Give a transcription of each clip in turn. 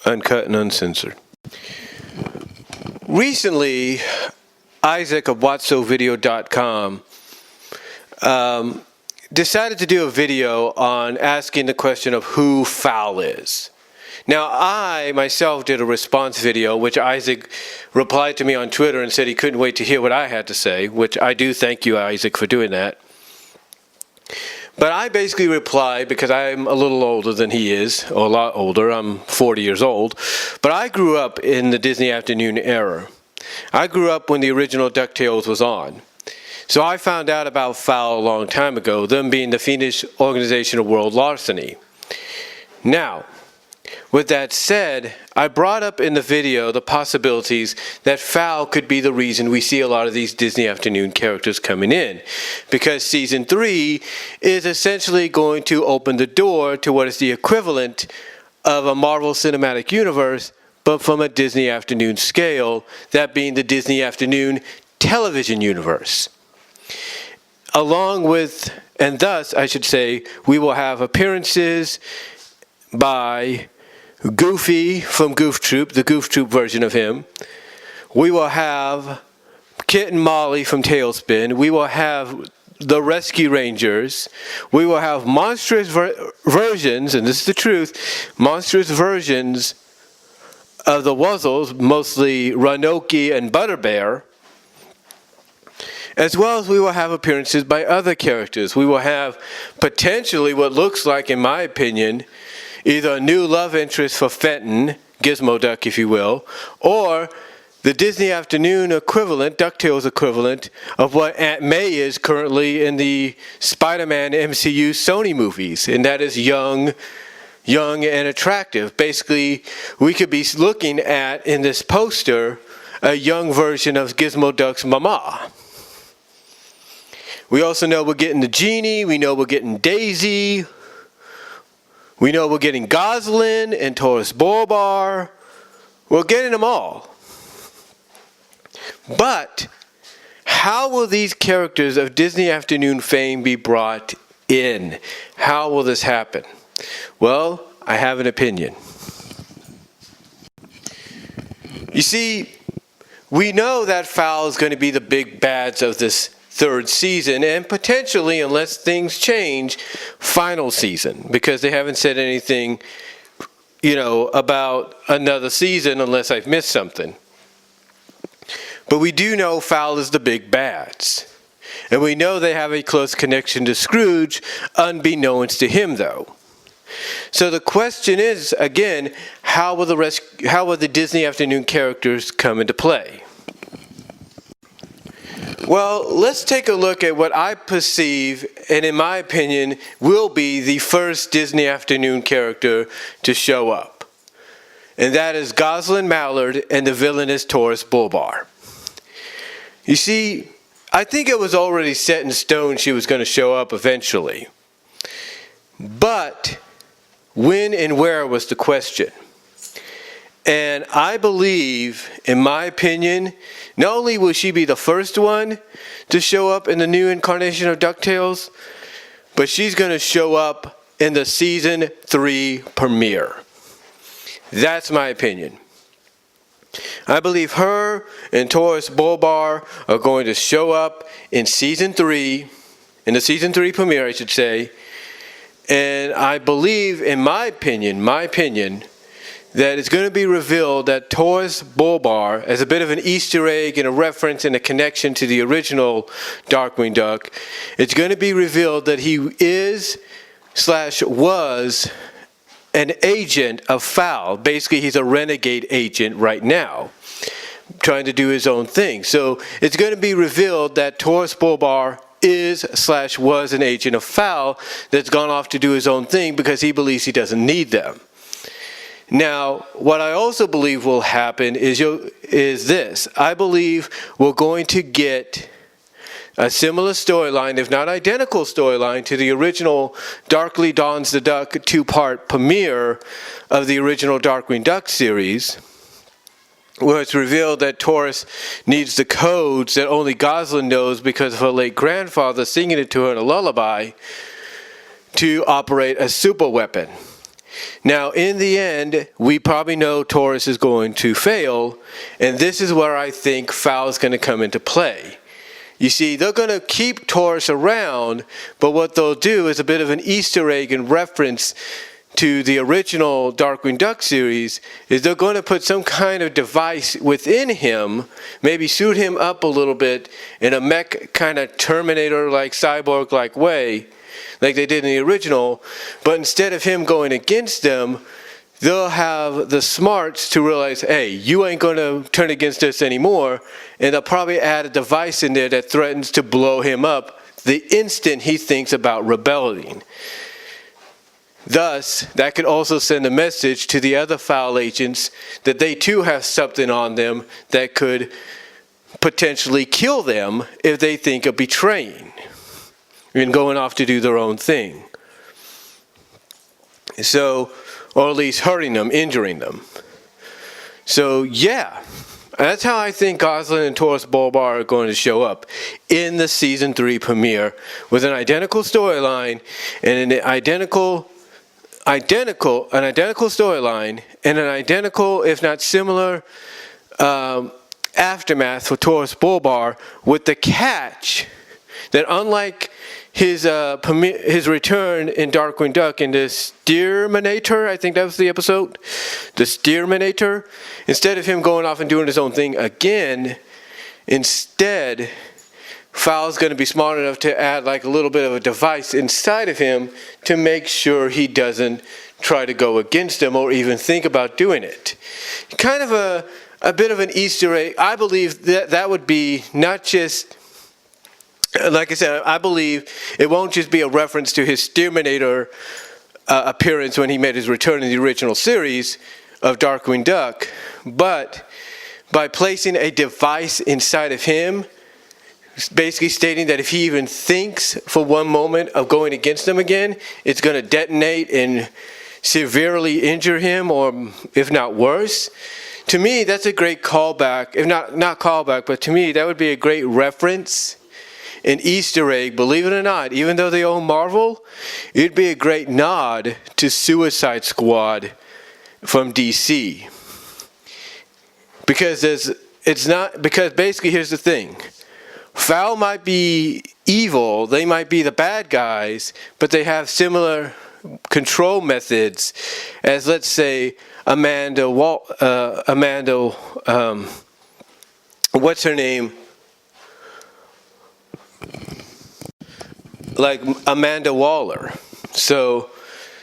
uncut and uncensored. Recently, Isaac of WhatSoVideo.com decided to do a video on asking the question of who Fowl is. Now, I myself did a response video, which Isaac replied to me on Twitter and said he couldn't wait to hear what I had to say, which I do thank you, Isaac, for doing that. But I basically replied, because I'm a little older than he is, or a lot older, I'm 40 years old, but I grew up in the Disney Afternoon era. I grew up when the original DuckTales was on. So I found out about Fowl a long time ago, them being the fiendish organization of world larceny. Now, with that said, I brought up in the video the possibilities that Fowl could be the reason we see a lot of these Disney Afternoon characters coming in. Because Season 3 is essentially going to open the door to what is the equivalent of a Marvel Cinematic Universe, but from a Disney Afternoon scale, that being the Disney Afternoon Television Universe. Along with, and thus, I should say, we will have appearances by Goofy from Goof Troop, the Goof Troop version of him. We will have Kit and Molly from Tailspin. We will have the Rescue Rangers. We will have monstrous versions, and this is the truth, monstrous versions of the Wuzzles, mostly Ranoki and Butterbear. As well as we will have appearances by other characters. We will have potentially what looks like, in my opinion, either a new love interest for Fenton, Gizmo Duck if you will, or the Disney Afternoon equivalent, DuckTales equivalent, of what Aunt May is currently in the Spider-Man MCU Sony movies, and that is young and attractive. Basically, we could be looking at, in this poster, a young version of Gizmo Duck's mama. We also know we're getting the Genie, we know we're getting Daisy, we know we're getting Gosalyn and Taurus Bulbar. We're getting them all. But how will these characters of Disney Afternoon fame be brought in? How will this happen? Well, I have an opinion. You see, we know that Fowl is going to be the big bads of this third season, and potentially, unless things change, final season, because they haven't said anything, about another season unless I've missed something. But we do know Fowl is the big bads. And we know they have a close connection to Scrooge, unbeknownst to him, though. So the question is, again, how will the Disney Afternoon characters come into play? Well, let's take a look at what I perceive, and in my opinion, will be the first Disney Afternoon character to show up. And that is Gosalyn Mallard and the villainous Taurus Bulbar. You see, I think it was already set in stone she was going to show up eventually. But when and where was the question. And I believe, in my opinion, not only will she be the first one to show up in the new incarnation of DuckTales, but she's going to show up in the Season 3 premiere. That's my opinion. I believe her and Taurus Bulbar are going to show up in Season 3, in the Season 3 premiere, I should say. And I believe, in my opinion, that it's going to be revealed that Taurus Bulbar, as a bit of an Easter egg and a reference and a connection to the original Darkwing Duck, it's going to be revealed that he was an agent of Fowl. Basically, he's a renegade agent right now, trying to do his own thing. So it's going to be revealed that Taurus Bulbar was an agent of Fowl that's gone off to do his own thing because he believes he doesn't need them. Now, what I also believe will happen is this. I believe we're going to get a similar storyline, if not identical storyline, to the original Darkly Dawns the Duck two-part premiere of the original Darkwing Duck series, where it's revealed that Taurus needs the codes that only Gosalyn knows because of her late grandfather singing it to her in a lullaby to operate a super weapon. Now, in the end, we probably know Taurus is going to fail, and this is where I think Fowl is going to come into play. You see, they're going to keep Taurus around, but what they'll do is a bit of an Easter egg in reference to the original Darkwing Duck series, is they're going to put some kind of device within him, maybe suit him up a little bit in a mech kind of Terminator-like, cyborg-like way, like they did in the original, but instead of him going against them, they'll have the smarts to realize, hey, you ain't going to turn against us anymore, and they'll probably add a device in there that threatens to blow him up the instant he thinks about rebelling. Thus, that could also send a message to the other Fowl agents that they too have something on them that could potentially kill them if they think of betraying and going off to do their own thing. So, or at least hurting them, injuring them. So yeah, that's how I think Gosalyn and Taurus Bulbar are going to show up in the season 3 premiere, with an identical storyline and an identical storyline and an identical, if not similar, aftermath for Taurus Bulbar, with the catch that unlike his return in Darkwing Duck in the Steerminator, I think that was the episode, the Steerminator, instead of him going off and doing his own thing again, instead Fowl's going to be smart enough to add like a little bit of a device inside of him to make sure he doesn't try to go against him or even think about doing it. Kind of a bit of an Easter egg. I believe that would be not just, like I said, I believe it won't just be a reference to his Steerminator appearance when he made his return in the original series of Darkwing Duck, but by placing a device inside of him, basically stating that if he even thinks for one moment of going against them again, it's going to detonate and severely injure him, or if not worse. To me, that's a great callback. If not callback, but to me, that would be a great reference, an Easter egg, believe it or not. Even though they own Marvel, it'd be a great nod to Suicide Squad from DC. Because basically here's the thing. Fowl might be evil, they might be the bad guys, but they have similar control methods as, let's say, Amanda, what's her name? Like Amanda Waller. So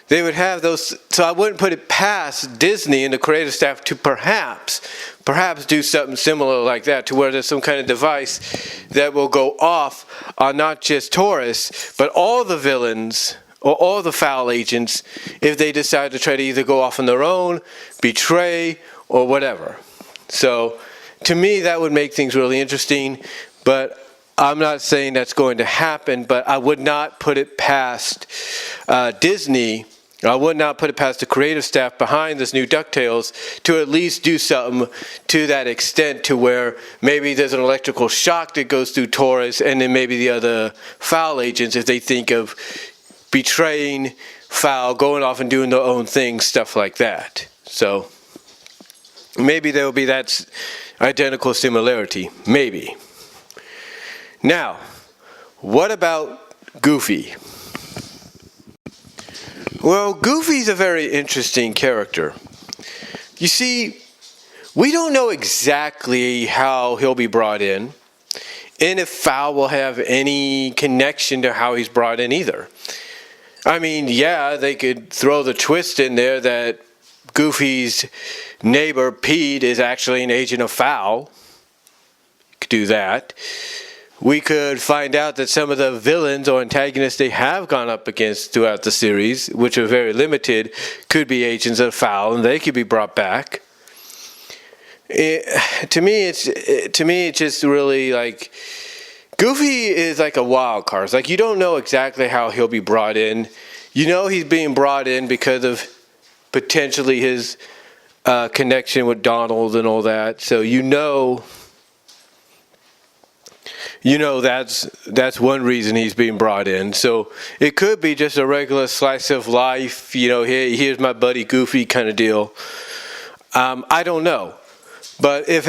they would have those. So I wouldn't put it past Disney and the creative staff to perhaps do something similar like that, to where there's some kind of device that will go off on not just Taurus, but all the villains or all the Fowl agents if they decide to try to either go off on their own, betray, or whatever. So to me, that would make things really interesting, but I'm not saying that's going to happen, but I would not put it past Disney. I would not put it past the creative staff behind this new DuckTales to at least do something to that extent, to where maybe there's an electrical shock that goes through Taurus, and then maybe the other Fowl agents, if they think of betraying Fowl, going off and doing their own thing, stuff like that. So maybe there will be that identical similarity. Maybe. Now, what about Goofy? Well, Goofy's a very interesting character. You see, we don't know exactly how he'll be brought in, and if Fowl will have any connection to how he's brought in either. I mean, yeah, they could throw the twist in there that Goofy's neighbor, Pete, is actually an agent of Fowl. You could do that. We could find out that some of the villains or antagonists they have gone up against throughout the series, which are very limited, could be agents of Fowl, and they could be brought back. To me, it's just really like, Goofy is like a wild card. It's like you don't know exactly how he'll be brought in. You know he's being brought in because of potentially his connection with Donald and all that. So you know that's one reason he's being brought in. So it could be just a regular slice of life, here's my buddy Goofy kind of deal. I don't know. But if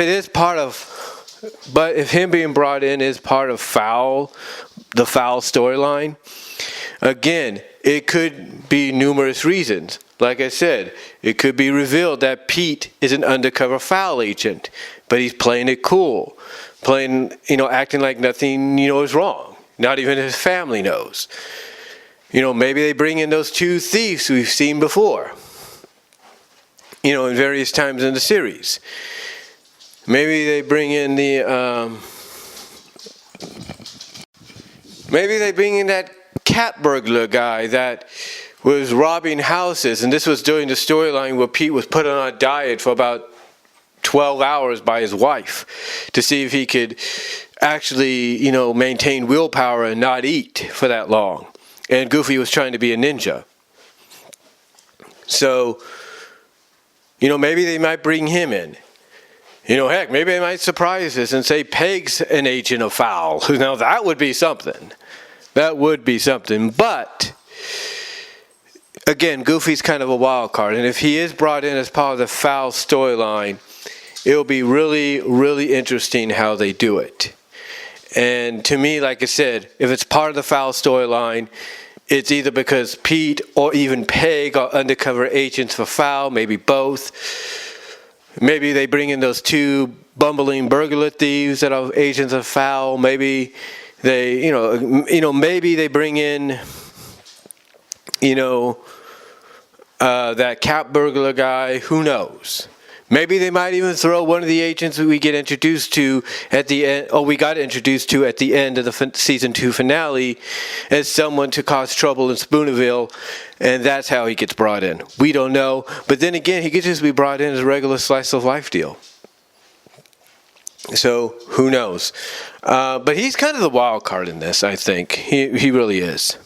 him being brought in is part of the Fowl storyline, again, it could be numerous reasons. Like I said, it could be revealed that Pete is an undercover Fowl agent, but he's playing it cool. Acting like nothing, is wrong. Not even his family knows. Maybe they bring in those two thieves we've seen before, in various times in the series. Maybe they bring in that cat burglar guy that was robbing houses, and this was during the storyline where Pete was put on a diet for about 12 hours by his wife to see if he could actually, maintain willpower and not eat for that long. And Goofy was trying to be a ninja. So, maybe they might bring him in. Heck, maybe they might surprise us and say Peg's an agent of Fowl. Now, that would be something. But, again, Goofy's kind of a wild card. And if he is brought in as part of the Fowl storyline, it'll be really, really interesting how they do it. And to me, like I said, if it's part of the Fowl storyline, it's either because Pete or even Peg are undercover agents for Fowl, maybe both. Maybe they bring in those two bumbling burglar thieves that are agents of Fowl. Maybe they, maybe they bring in, that cat burglar guy. Who knows? Maybe they might even throw one of the agents that we get introduced to at the end, or we got introduced to at the end of the season 2 finale, as someone to cause trouble in Spoonville, and that's how he gets brought in. We don't know, but then again, he could just be brought in as a regular slice of life deal. So who knows? But he's kind of the wild card in this, I think. He really is.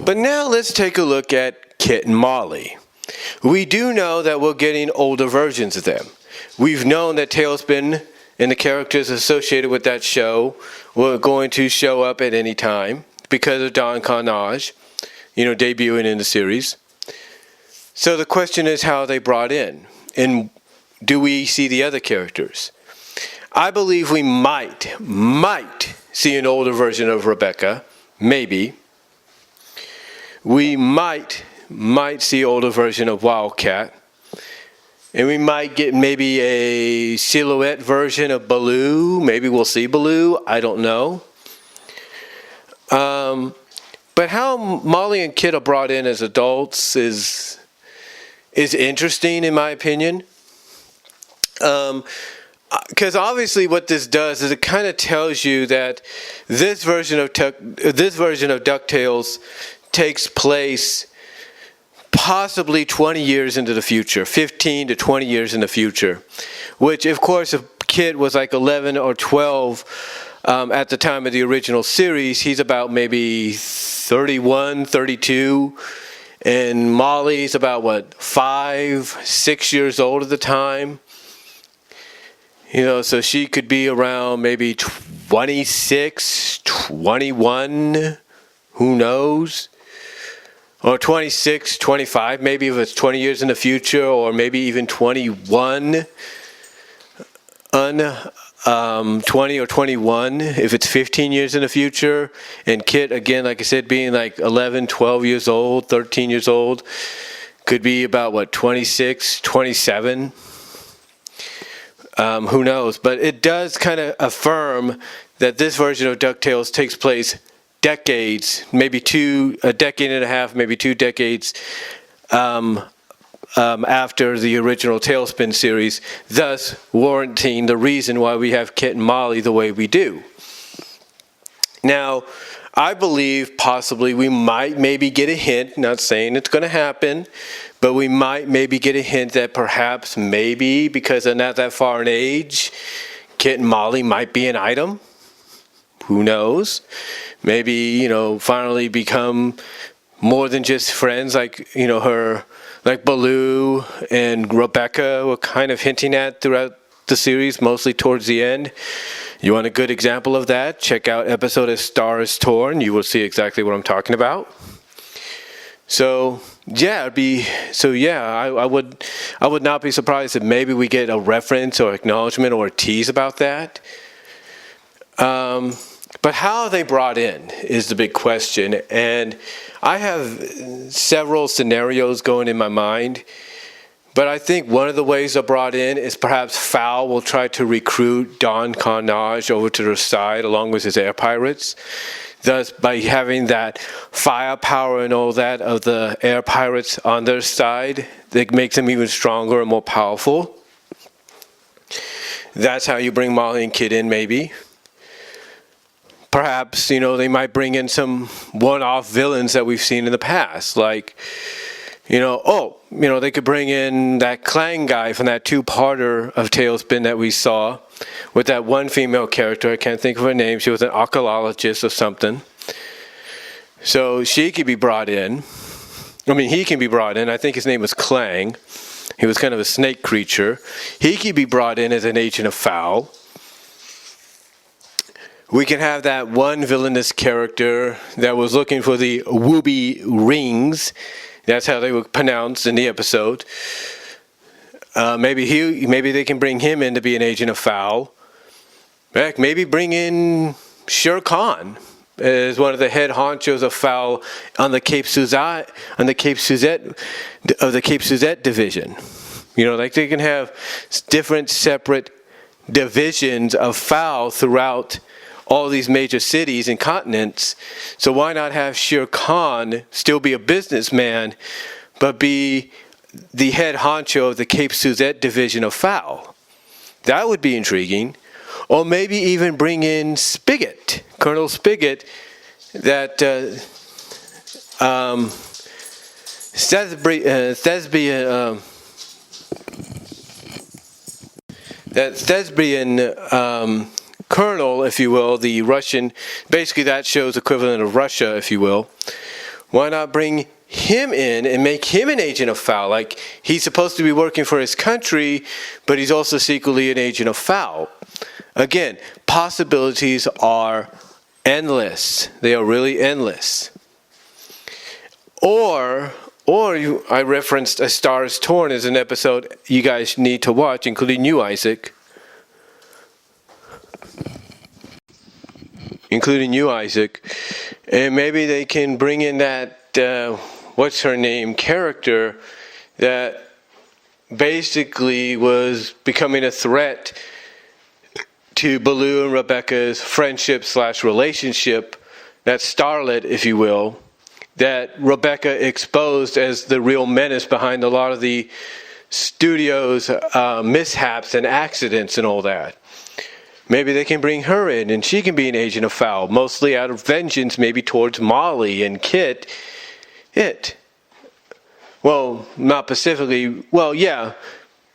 But now let's take a look at Kit and Molly. We do know that we're getting older versions of them. We've known that Tailspin and the characters associated with that show were going to show up at any time because of Don Carnage, debuting in the series. So the question is, how are they brought in? And do we see the other characters? I believe we might see an older version of Rebecca, maybe. We might see older version of Wildcat, and we might get maybe a silhouette version of Baloo. Maybe we'll see Baloo. I don't know. But how Molly and Kit are brought in as adults is interesting, in my opinion. Because obviously what this does is it kind of tells you that this version of DuckTales takes place possibly 20 years into the future, 15 to 20 years in the future, which, of course, if Kit was like 11 or 12 at the time of the original series, he's about maybe 31, 32, and Molly's about, 5, 6 years old at the time. So she could be around maybe 26, 21, who knows? Or 26, 25, maybe if it's 20 years in the future, or maybe even 21, 20 or 21, if it's 15 years in the future. And Kit, again, like I said, being like 11, 12 years old, 13 years old, could be about, 26, 27. Who knows? But it does kind of affirm that this version of DuckTales takes place decades, maybe a decade and a half, maybe 2 decades after the original Tailspin series, thus warranting the reason why we have Kit and Molly the way we do. Now, I believe possibly we might maybe get a hint, not saying it's going to happen, but we might maybe get a hint that perhaps maybe, because they're not that far in age, Kit and Molly might be an item. Who knows? Maybe, finally become more than just friends, like, like Baloo and Rebecca were kind of hinting at throughout the series, mostly towards the end. You want a good example of that? Check out episode of Stars Torn. You will see exactly what I'm talking about. So yeah, I would not be surprised if maybe we get a reference or acknowledgement or a tease about that. But how are they brought in is the big question, and I have several scenarios going in my mind. But I think one of the ways they're brought in is perhaps Fowl will try to recruit Don Carnage over to their side along with his air pirates. Thus, by having that firepower and all that of the air pirates on their side, it makes them even stronger and more powerful. That's how you bring Molly and Kit in, maybe. Perhaps, they might bring in some one-off villains that we've seen in the past, like, they could bring in that Clang guy from that two-parter of Tailspin that we saw with that one female character. I can't think of her name. She was an archaeologist or something. So she could be brought in. He can be brought in. I think his name was Clang. He was kind of a snake creature. He could be brought in as an agent of Fowl. We can have that one villainous character that was looking for the Wooby Rings. That's how they were pronounced in the episode. Maybe they can bring him in to be an agent of Fowl. Heck, maybe bring in Shere Khan as one of the head honchos of Fowl on the Cape Suzette division. Like they can have different separate divisions of Fowl throughout all these major cities and continents. So why not have Shere Khan still be a businessman, but be the head honcho of the Cape Suzette division of Fowl? That would be intriguing. Or maybe even bring in Spigot, Colonel Spigot, that Thespian colonel, if you will, the Russian, basically that show's equivalent of Russia, if you will. Why not bring him in and make him an agent of Fowl? Like, he's supposed to be working for his country, but he's also secretly an agent of Fowl. Again, possibilities are endless. They are really endless. I referenced A Star is Torn as an episode you guys need to watch, including you, Isaac. And maybe they can bring in that, what's her name, character that basically was becoming a threat to Baloo and Rebecca's friendship/relationship, that starlet, if you will, that Rebecca exposed as the real menace behind a lot of the studio's mishaps and accidents and all that. Maybe they can bring her in and she can be an agent of Fowl, mostly out of vengeance, maybe towards Molly and Kit. Well, not specifically. Well, yeah.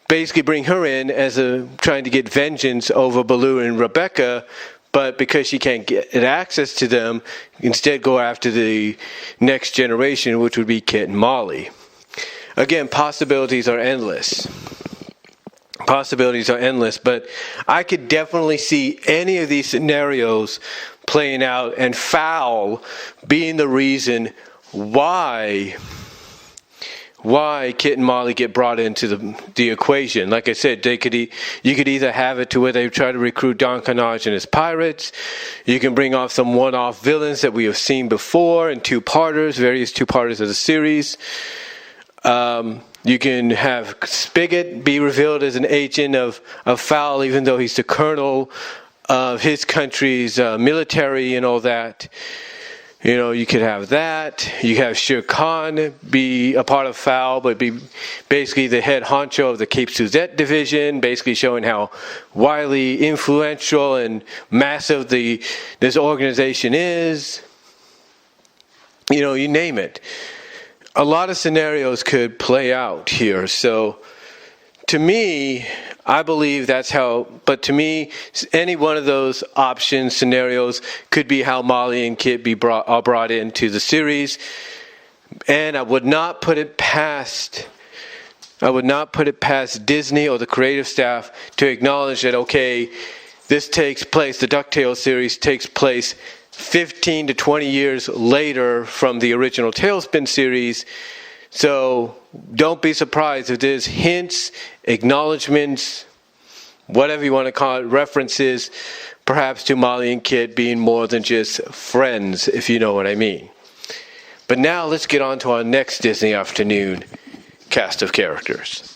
Basically bring her in as trying to get vengeance over Baloo and Rebecca, but because she can't get access to them, instead go after the next generation, which would be Kit and Molly. Again, possibilities are endless. But I could definitely see any of these scenarios playing out, and Fowl being the reason why Kit and Molly get brought into the equation. Like I said, you could either have it to where they try to recruit Don Carnage and his pirates. You can bring off some one-off villains that we have seen before in various two-parters of the series. You can have Spigot be revealed as an agent of Fowl, even though he's the colonel of his country's military and all that. You could have that. You have Shere Khan be a part of Fowl, but be basically the head honcho of the Cape Suzette division, basically showing how widely influential and massive this organization is. You name it. A lot of scenarios could play out here. So to me, I believe that's how, but to me, any one of those options, scenarios, could be how Molly and Kit are brought into the series. And I would not put it past I would not put it past Disney or the creative staff to acknowledge that, okay, this takes place, the DuckTales series takes place 15 to 20 years later from the original Tailspin series. So don't be surprised if there's hints, acknowledgments, whatever you want to call it, references, perhaps to Molly and Kit being more than just friends, if you know what I mean. But now let's get on to our next Disney Afternoon cast of characters.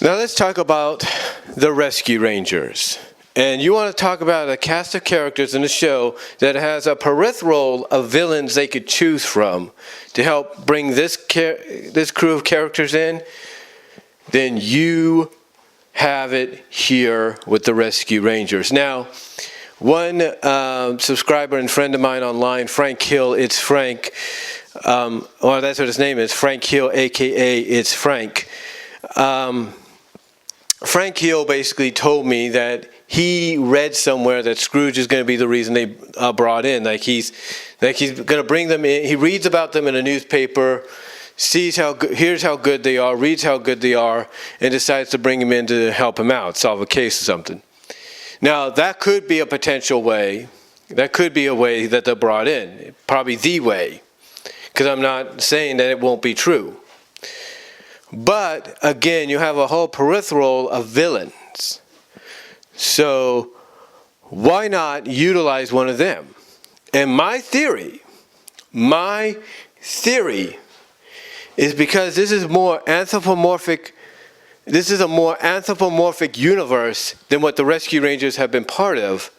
Now let's talk about the Rescue Rangers. And you want to talk about a cast of characters in the show that has a peripheral of villains they could choose from to help bring this crew of characters in, then you have it here with the Rescue Rangers. Now, one subscriber and friend of mine online, Frank Hill, it's Frank, well, that's what his name is, Frank Hill, a.k.a. It's Frank. Frank Hill basically told me that he read somewhere that Scrooge is going to be the reason they brought in. Like he's going to bring them in. He reads about them in a newspaper, sees hears how good they are, reads how good they are, and decides to bring him in to help him out, solve a case or something. Now, that could be a potential way. That could be a way that they're brought in. Probably the way. Because I'm not saying that it won't be true. But, again, you have a whole peripheral of villains. So, why not utilize one of them? And my theory is because this is more anthropomorphic. This is a more anthropomorphic universe than what the Rescue Rangers have been part of.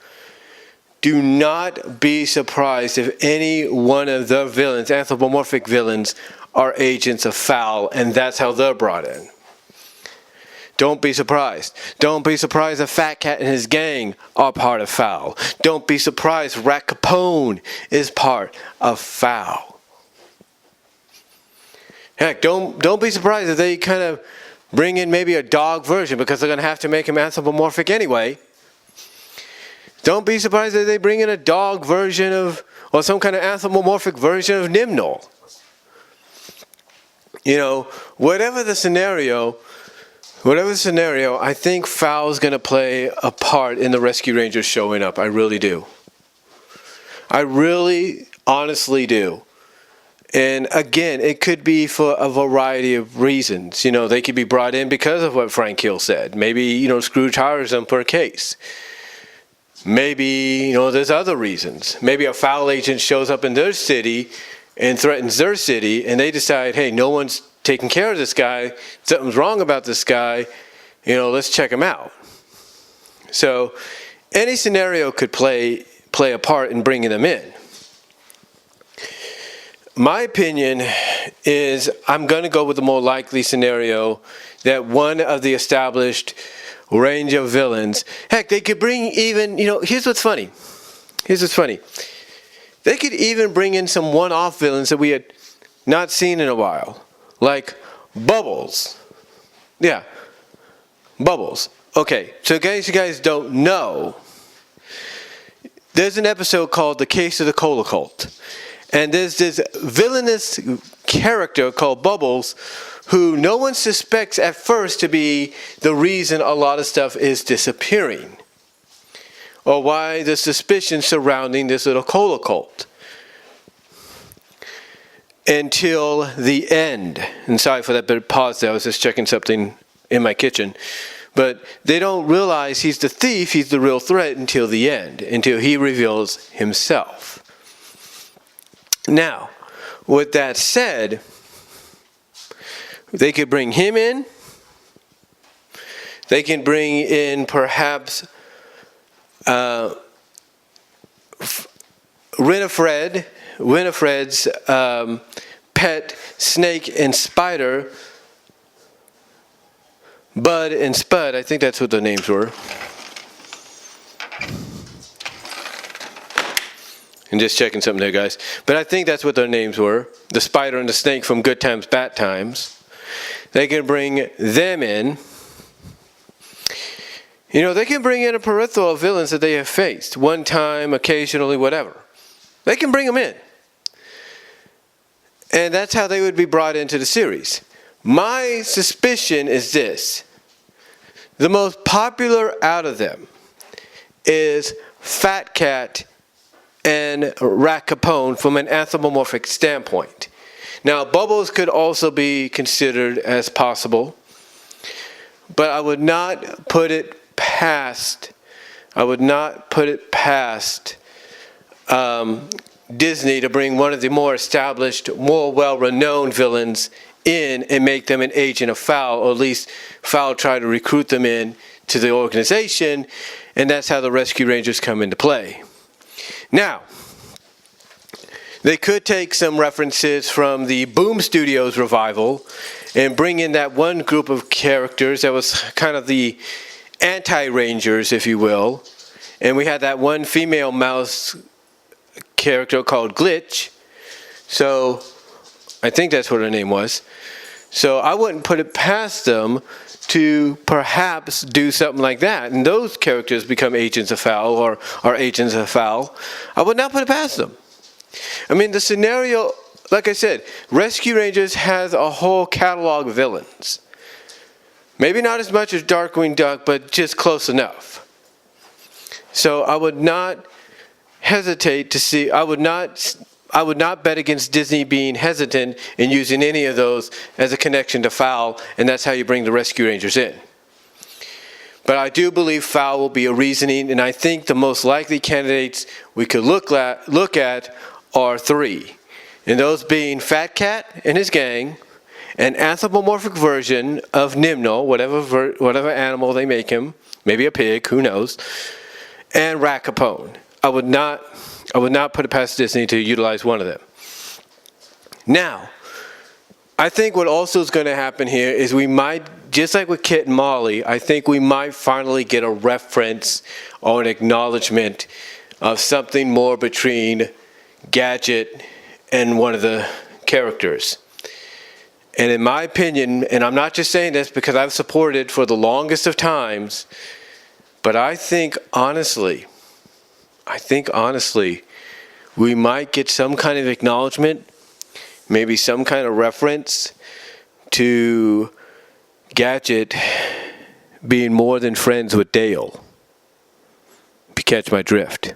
Do not be surprised if any one of the villains, anthropomorphic villains, are agents of Fowl, and that's how they're brought in. Don't be surprised. Don't be surprised if Fat Cat and his gang are part of Fowl. Don't be surprised Rat Capone is part of Fowl. Heck, don't be surprised if they kind of bring in maybe a dog version, because they're going to have to make him anthropomorphic anyway. Don't be surprised if they bring in a dog version of, or some kind of anthropomorphic version of Nimnol. You know, whatever the scenario, I think Fowl's going to play a part in the Rescue Rangers showing up. I really do. I really, honestly do. And again, it could be for a variety of reasons. You know, they could be brought in because of what Frank Hill said. Maybe, you know, Scrooge hires them for a case. Maybe, you know, there's other reasons. Maybe a Fowl agent shows up in their city and threatens their city, and they decide, hey, no one's taking care of this guy. Something's wrong about this guy. You know, let's check him out. So any scenario could play a part in bringing them in. My opinion is I'm going to go with the more likely scenario that one of the established range of villains, heck, they could bring even, you know, here's what's funny. They could even bring in some one-off villains that we had not seen in a while, like Bubbles. Yeah, Bubbles. Okay, so in case you guys don't know, there's an episode called The Case of the Cola Cult. And there's this villainous character called Bubbles who no one suspects at first to be the reason a lot of stuff is disappearing, or why the suspicion surrounding this little cola cult. Until the end. And sorry for that bit of pause there, I was just checking something in my kitchen. But they don't realize he's the thief, he's the real threat until the end, until he reveals himself. Now, with that said, they could bring him in. They can bring in perhaps Winifred's pet snake and spider, Bud and Spud. I think that's what their names were. And just checking something there, guys. But I think that's what their names were. The spider and the snake from Good Times, Bad Times. They can bring them in. You know, they can bring in a peripheral of villains that they have faced. One time, occasionally, whatever. They can bring them in. And that's how they would be brought into the series. My suspicion is this. The most popular out of them is Fat Cat and Rat Capone from an anthropomorphic standpoint. Now, Bubbles could also be considered as possible, but I would not put it past Disney to bring one of the more established, more well-renowned villains in and make them an agent of Fowl, or at least Fowl try to recruit them in to the organization, and that's how the Rescue Rangers come into play. Now, they could take some references from the Boom Studios revival and bring in that one group of characters that was kind of the anti-Rangers, if you will. And we had that one female mouse character called Glitch. So I think that's what her name was. So I wouldn't put it past them to perhaps do something like that. And those characters become agents of Fowl or are agents of Fowl. I would not put it past them. I mean, the scenario, like I said, Rescue Rangers has a whole catalog of villains. Maybe not as much as Darkwing Duck, but just close enough. So I would not hesitate to see, I would not bet against Disney being hesitant in using any of those as a connection to Fowl, and that's how you bring the Rescue Rangers in. But I do believe Fowl will be a reasoning, and I think the most likely candidates we could look at are three. And those being Fat Cat and his gang, an anthropomorphic version of Nimno, whatever animal they make him, maybe a pig, who knows, and Rat Capone. I would not put it past Disney to utilize one of them. Now, I think what also is going to happen here is we might, just like with Kit and Molly, I think we might finally get a reference or an acknowledgement of something more between Gadget and one of the characters. And in my opinion, and I'm not just saying this because I've supported for the longest of times, but I think honestly, we might get some kind of acknowledgement, maybe some kind of reference to Gadget being more than friends with Dale. If you catch my drift.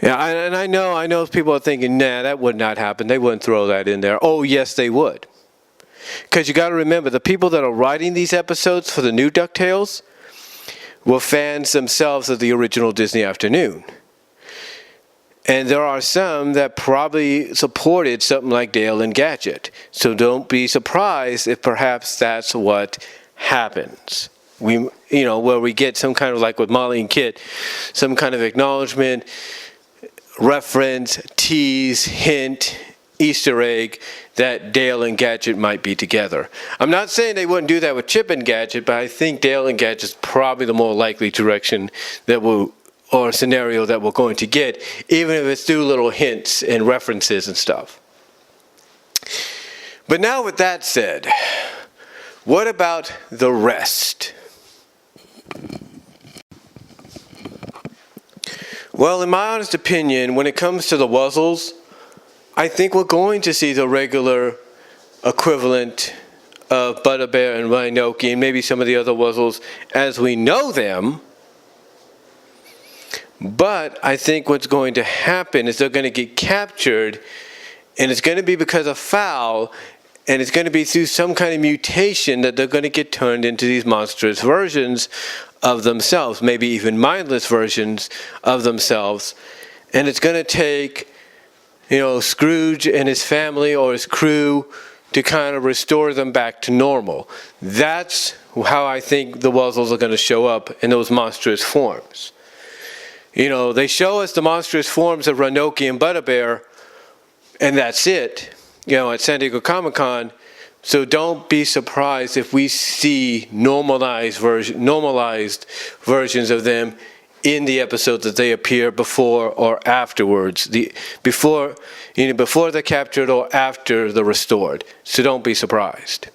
Yeah, and I know people are thinking, nah, that would not happen. They wouldn't throw that in there. Oh, yes, they would. Because you got to remember, the people that are writing these episodes for the new DuckTales were fans themselves of the original Disney Afternoon. And there are some that probably supported something like Dale and Gadget. So don't be surprised if perhaps that's what happens. Where we get some kind of, like with Molly and Kit, some kind of acknowledgement, reference, tease, hint, Easter egg that Dale and Gadget might be together. I'm not saying they wouldn't do that with Chip and Gadget, but I think Dale and Gadget is probably the more likely direction or scenario that we're going to get, even if it's through little hints and references and stuff. But now with that said, what about the rest? Well, in my honest opinion, when it comes to the Wuzzles, I think we're going to see the regular equivalent of Butterbear and Rhinoki and maybe some of the other Wuzzles as we know them. But I think what's going to happen is they're going to get captured, and it's going to be because of Fowl, and it's going to be through some kind of mutation that they're going to get turned into these monstrous versions of themselves, maybe even mindless versions of themselves. And it's going to take, Scrooge and his family or his crew to kind of restore them back to normal. That's how I think the Wuzzles are going to show up in those monstrous forms. They show us the monstrous forms of Rhinoki and Butterbear, and that's it, at San Diego Comic-Con. So don't be surprised if we see normalized versions of them in the episodes that they appear before or afterwards, before they're captured or after they're restored. So don't be surprised.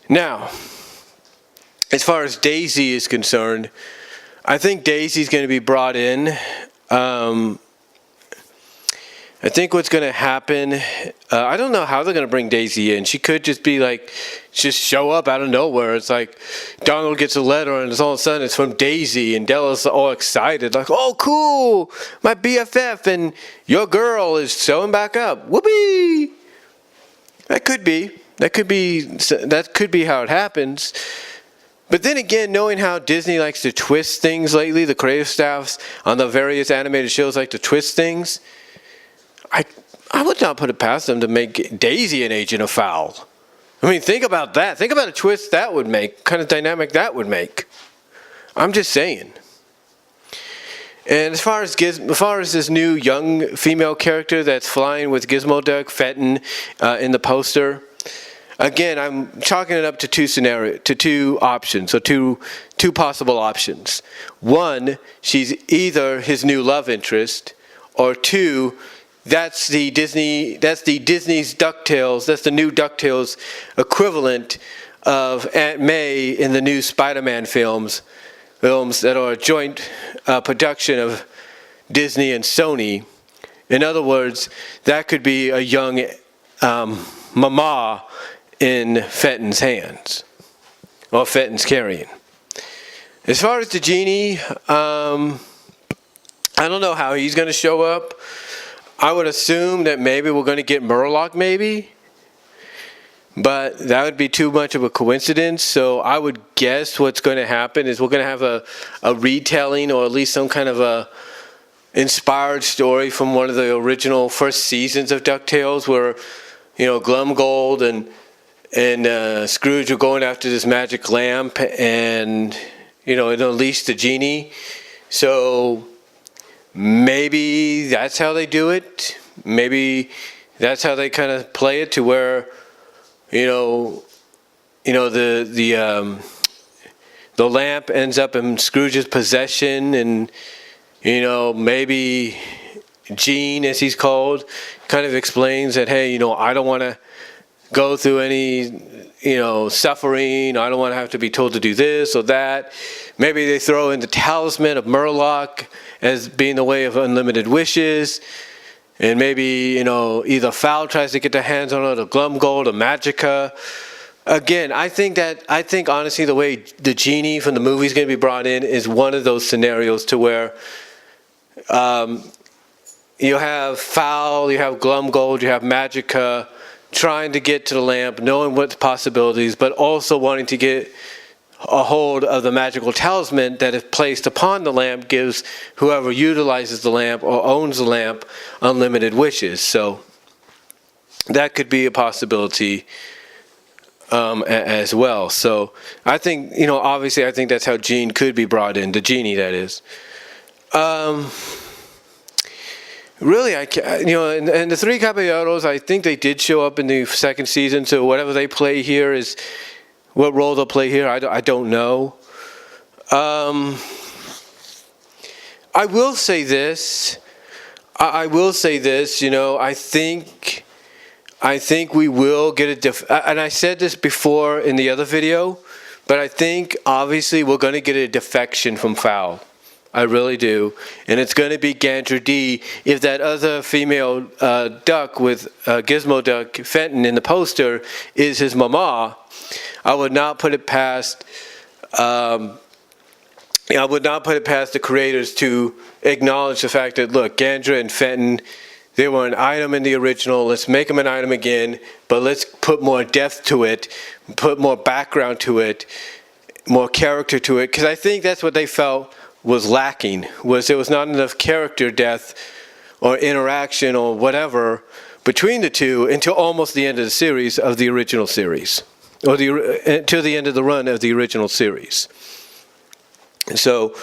Now, as far as Daisy is concerned, I think Daisy's going to be brought in. I think what's going to happen, I don't know how they're going to bring Daisy in. She could just be like, just show up out of nowhere. It's like Donald gets a letter and all of a sudden it's from Daisy and Della's all excited. Like, oh, cool, my BFF and your girl is showing back up. Whoopee! That could be how it happens. But then again, knowing how Disney likes to twist things lately, the creative staffs on the various animated shows like to twist things, I would not put it past them to make Daisy an agent of foul. I mean, think about that. Think about a twist that would make, kind of dynamic that would make. I'm just saying. And as far as this new young female character that's flying with Gizmo Duck, Fenton, in the poster, again, I'm chalking it up to two options, so two possible options. One, she's either his new love interest, or two, that's the Disney's DuckTales. That's the new DuckTales equivalent of Aunt May in the new Spider-Man films that are a joint production of Disney and Sony. In other words, that could be a young mama in Fenton's hands, or Fenton's carrying. As far as the genie, I don't know how he's going to show up. I would assume that maybe we're going to get Murloc, maybe. But that would be too much of a coincidence. So I would guess what's going to happen is we're going to have a retelling, or at least some kind of a inspired story from one of the original first seasons of DuckTales, where, Glumgold and Scrooge are going after this magic lamp, and it unleashed the genie. So maybe that's how they do it. Maybe that's how they kind of play it, to where the lamp ends up in Scrooge's possession, and maybe Gene, as he's called, kind of explains that, hey, I don't want to go through any suffering. I don't want to have to be told to do this or that. Maybe they throw in the talisman of Murloc as being the way of unlimited wishes. And maybe, either Fowl tries to get their hands on it, or Glumgold, or Magica. Again, I think honestly the way the genie from the movie is going to be brought in is one of those scenarios to where you have Fowl, you have Glumgold, you have Magica trying to get to the lamp, knowing what the possibilities, but also wanting to get a hold of the magical talisman that, if placed upon the lamp, gives whoever utilizes the lamp or owns the lamp unlimited wishes. So that could be a possibility as well. So I think, obviously I think that's how Gene could be brought in, the genie, that is. Really, and the Three Caballeros, I think they did show up in the second season, so whatever they play here is what role they'll play here, I don't know. I will say this. I think we will get and I said this before in the other video, but I think obviously we're going to get a defection from Fowl. I really do. And it's going to be Gandra D. If that other female duck with Gizmo Duck, Fenton, in the poster is his mama, I would not put it past the creators to acknowledge the fact that, look, Gandra and Fenton, they were an item in the original. Let's make them an item again, but let's put more depth to it, put more background to it, more character to it, because I think that's what they felt was lacking, was there was not enough character depth or interaction or whatever between the two until almost the end of the series of the original series, or until the end of the run of the original series. So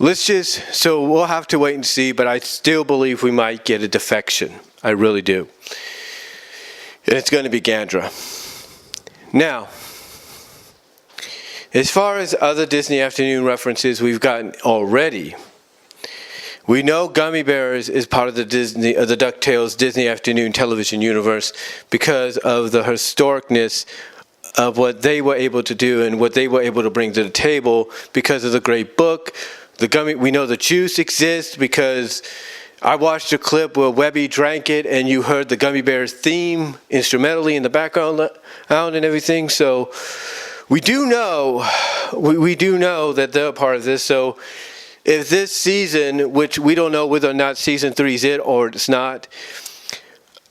we'll have to wait and see, but I still believe we might get a defection. I really do. And it's going to be Gandra. Now, as far as other Disney Afternoon references we've gotten already, we know Gummy Bears is part of the DuckTales Disney Afternoon television universe because of the historicness of what they were able to do and what they were able to bring to the table because of the great book. We know the juice exists because I watched a clip where Webby drank it and you heard the Gummy Bears theme instrumentally in the background and everything. So we do know that they're a part of this. So if this season, which we don't know whether or not season 3 is it or it's not,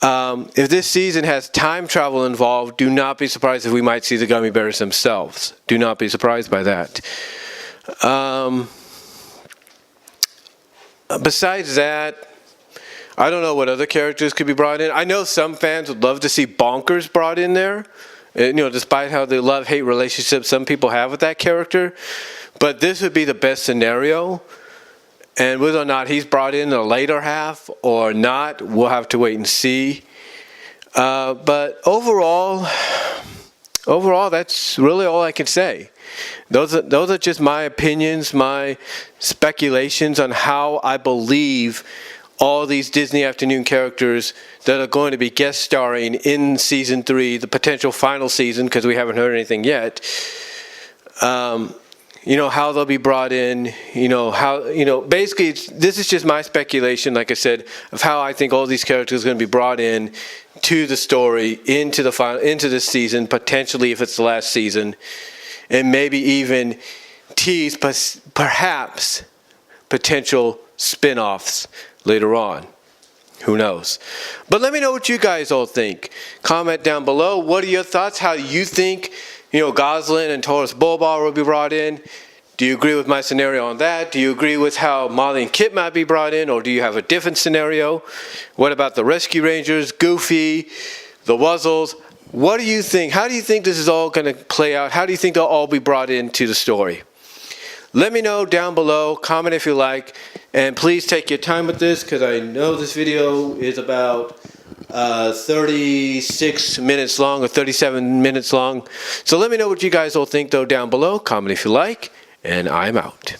if this season has time travel involved, do not be surprised if we might see the Gummy Bears themselves. Do not be surprised by that. Besides that, I don't know what other characters could be brought in. I know some fans would love to see Bonkers brought in there. You know, despite how the love-hate relationship some people have with that character. But this would be the best scenario. And whether or not he's brought in the later half or not, we'll have to wait and see. But overall, that's really all I can say. Those are just my opinions, my speculations on how I believe all these Disney Afternoon characters that are going to be guest starring in season 3, the potential final season, because we haven't heard anything yet. You know, how they'll be brought in, basically this is just my speculation, like I said, of how I think all these characters are going to be brought in to the story, into this season, potentially if it's the last season, and maybe even tease perhaps potential spin-offs later on. Who knows? But let me know what you guys all think. Comment down below. What are your thoughts? How do you think, Gosalyn and Taurus Bulbar will be brought in? Do you agree with my scenario on that? Do you agree with how Molly and Kit might be brought in? Or do you have a different scenario? What about the Rescue Rangers, Goofy, the Wuzzles? What do you think? How do you think this is all going to play out? How do you think they'll all be brought into the story? Let me know down below. Comment if you like. And please take your time with this, because I know this video is about 36 minutes long or 37 minutes long. So let me know what you guys all think, though, down below. Comment if you like. And I'm out.